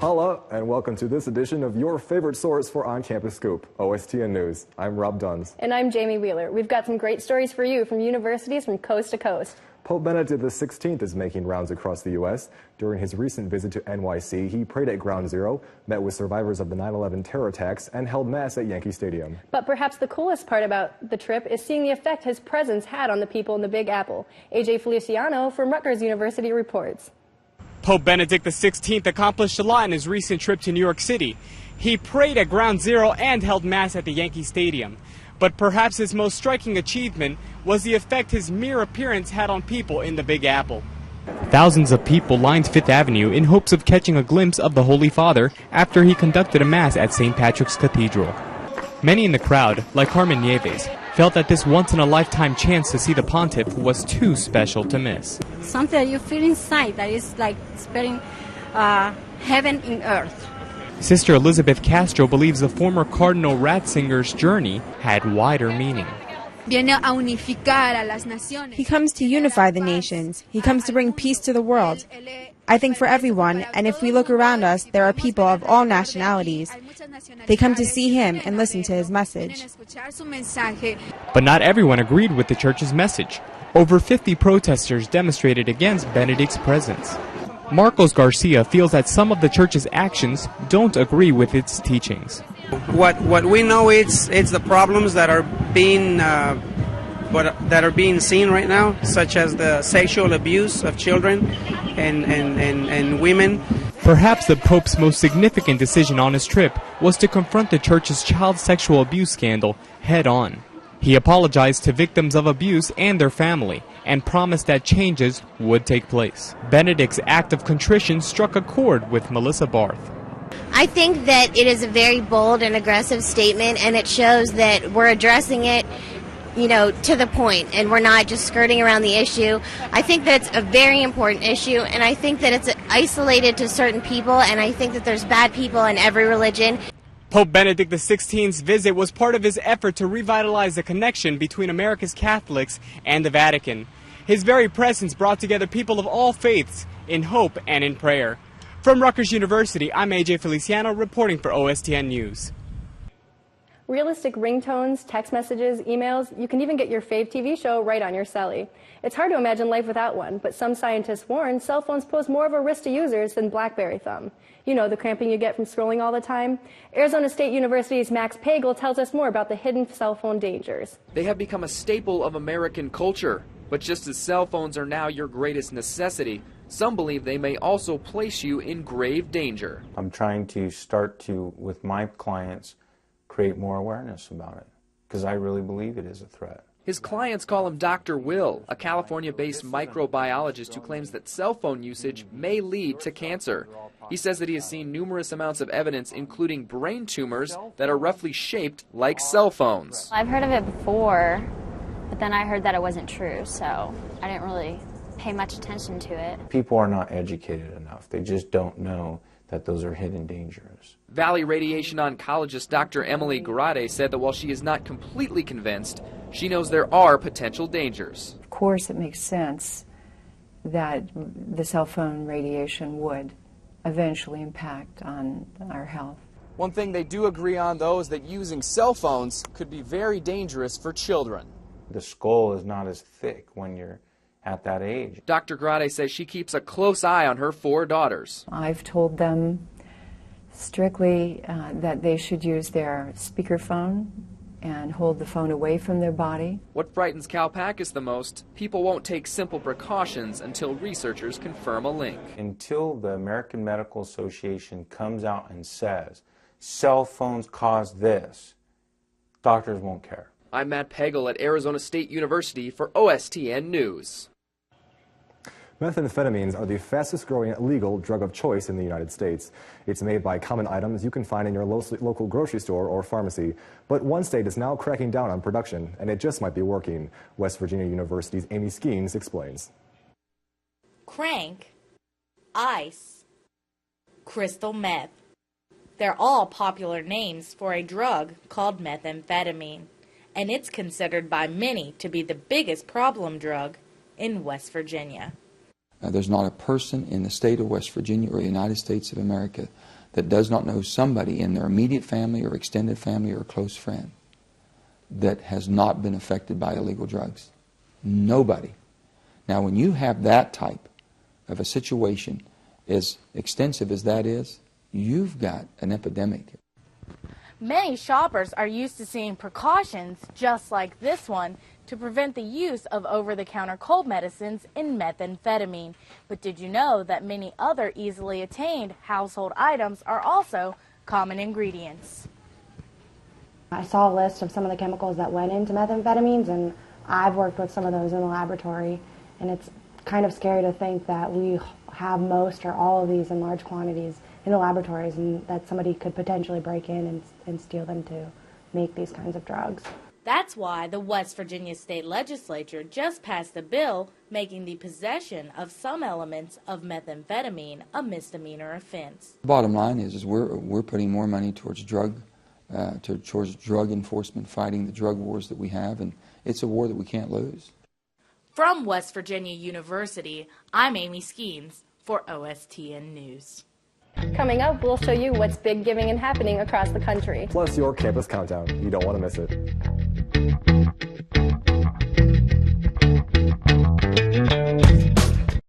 Holla, and welcome to this edition of your favorite source for on-campus scoop, OSTN News. I'm Rob Duns. And I'm Jamie Wheeler. We've got some great stories for you from universities from coast to coast. Pope Benedict XVI is making rounds across the U.S. During his recent visit to NYC, he prayed at Ground Zero, met with survivors of the 9/11 terror attacks, and held Mass at Yankee Stadium. But perhaps the coolest part about the trip is seeing the effect his presence had on the people in the Big Apple. AJ Feliciano from Rutgers University reports. Pope Benedict XVI accomplished a lot in his recent trip to New York City. He prayed at Ground Zero and held Mass at the Yankee Stadium. But perhaps his most striking achievement was the effect his mere appearance had on people in the Big Apple. Thousands of people lined Fifth Avenue in hopes of catching a glimpse of the Holy Father after he conducted a Mass at St. Patrick's Cathedral. Many in the crowd, like Carmen Nieves, felt that this once-in-a-lifetime chance to see the pontiff was too special to miss. Something that you feel inside that is like spreading heaven in earth. Sister Elizabeth Castro believes the former Cardinal Ratzinger's journey had wider meaning. He comes to unify the nations. He comes to bring peace to the world. I think for everyone, and if we look around us, there are people of all nationalities. They come to see him and listen to his message. But not everyone agreed with the church's message. Over 50 protesters demonstrated against Benedict's presence. Marcos Garcia feels that some of the church's actions don't agree with its teachings. What we know it's the problems that are being seen right now, such as the sexual abuse of children and women. Perhaps the Pope's most significant decision on his trip was to confront the church's child sexual abuse scandal head on. He apologized to victims of abuse and their family and promised that changes would take place. Benedict's act of contrition struck a chord with Melissa Barth. I think that it is a very bold and aggressive statement, and it shows that we're addressing it, to the point, and we're not just skirting around the issue. I think that it's a very important issue, and I think that it's isolated to certain people, and I think that there's bad people in every religion. Pope Benedict XVI's visit was part of his effort to revitalize the connection between America's Catholics and the Vatican. His very presence brought together people of all faiths in hope and in prayer. From Rutgers University, I'm AJ Feliciano reporting for OSTN News. Realistic ringtones, text messages, emails, you can even get your fave TV show right on your celly. It's hard to imagine life without one, but some scientists warn cell phones pose more of a risk to users than BlackBerry thumb. You know, the cramping you get from scrolling all the time. Arizona State University's Max Pagel tells us more about the hidden cell phone dangers. They have become a staple of American culture, but just as cell phones are now your greatest necessity, some believe they may also place you in grave danger. I'm trying to start to, with my clients, create more awareness about it, because I really believe it is a threat. His clients call him Dr. Will, a California-based microbiologist who claims that cell phone usage may lead to cancer. He says that he has seen numerous amounts of evidence, including brain tumors that are roughly shaped like cell phones. I've heard of it before, but then I heard that it wasn't true, so I didn't really pay much attention to it. People are not educated enough. They just don't know that those are hidden dangers. Valley radiation oncologist Dr. Emily Garade said that while she is not completely convinced, she knows there are potential dangers. Of course, it makes sense that the cell phone radiation would eventually impact on our health. One thing they do agree on, though, is that using cell phones could be very dangerous for children. The skull is not as thick when you're at that age. Dr. Grade says she keeps a close eye on her 4 daughters. I've told them strictly that they should use their speakerphone and hold the phone away from their body. What frightens Kalpakis the most, people won't take simple precautions until researchers confirm a link. Until the American Medical Association comes out and says, cell phones cause this, doctors won't care. I'm Matt Pagel at Arizona State University for OSTN News. Methamphetamines are the fastest growing legal drug of choice in the United States. It's made by common items you can find in your local grocery store or pharmacy. But one state is now cracking down on production, and it just might be working. West Virginia University's Amy Skeens explains. Crank, ice, crystal meth. They're all popular names for a drug called methamphetamine, and it's considered by many to be the biggest problem drug in West Virginia. There's not a person in the state of West Virginia or the United States of America that does not know somebody in their immediate family or extended family or a close friend that has not been affected by illegal drugs. Nobody. Now, when you have that type of a situation, as extensive as that is, you've got an epidemic. Many shoppers are used to seeing precautions, just like this one, to prevent the use of over-the-counter cold medicines in methamphetamine. But did you know that many other easily attained household items are also common ingredients? I saw a list of some of the chemicals that went into methamphetamines, and I've worked with some of those in the laboratory, and it's kind of scary to think that we have most or all of these in large quantities in the laboratories, and that somebody could potentially break in and steal them to make these kinds of drugs. That's why the West Virginia State Legislature just passed a bill making the possession of some elements of methamphetamine a misdemeanor offense. The bottom line is we're putting more money towards drug enforcement, fighting the drug wars that we have, and it's a war that we can't lose. From West Virginia University, I'm Amy Skeens for OSTN News. Coming up, we'll show you what's big, giving, and happening across the country. Plus your campus countdown. You don't want to miss it.